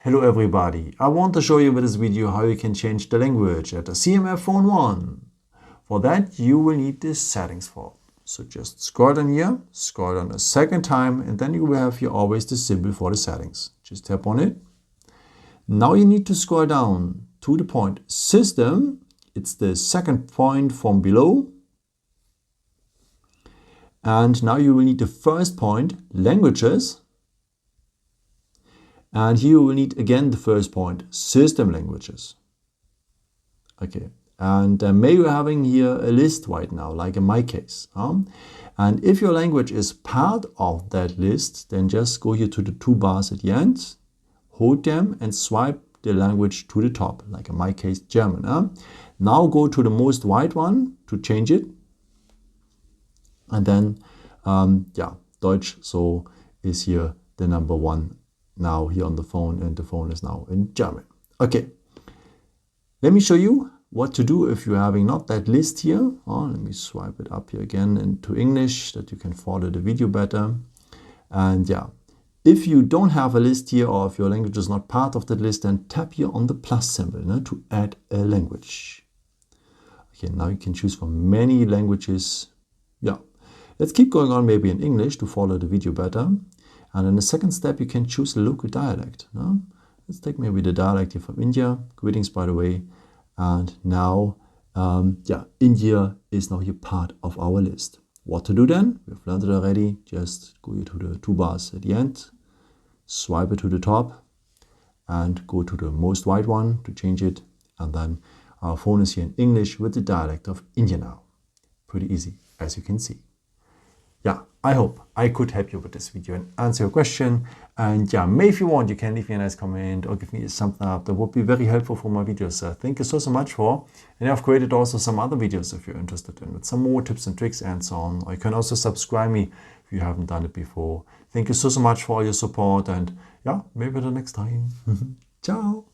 Hello everybody, I want to show you with this video how you can change the language at the CMF Phone 1. For that you will need this settings form. So just scroll down here, scroll down a second time, and then you will have here always the symbol for the settings. Just tap on it. Now you need to scroll down to the point System. It's the second point from below. And now you will need the first point, Languages. And here you will need again the first point, System Languages. Okay, and maybe you're having here a list right now, like in my case. And if your language is part of that list, then just go here to the two bars at the end, hold them and swipe the language to the top, like in my case, German. Now go to the most right one to change it. And then, Deutsch, so is here the number one now here on the phone, and the phone is now in German. Okay, let me show you what to do if you're having not that list here. Let me swipe it up here again into English that you can follow the video better. And if you don't have a list here, or if your language is not part of that list, then tap here on the plus symbol to add a language. Okay, now you can choose from many languages. Let's keep going on maybe in English to follow the video better. And in the second step, you can choose a local dialect. Let's take maybe the dialect here from India. Greetings, by the way. And now, India is now here part of our list. What to do then? We've learned it already. Just go here to the two bars at the end, swipe it to the top, and go to the most right one to change it. And then our phone is here in English with the dialect of India now. Pretty easy, as you can see. I hope I could help you with this video and answer your question. And maybe if you want, you can leave me a nice comment or give me a thumbs up. That would be very helpful for my videos. Thank you so much for. And I've created also some other videos if you're interested in, with some more tips and tricks and so on. Or you can also subscribe me if you haven't done it before. Thank you so much for all your support, and maybe the next time. Ciao.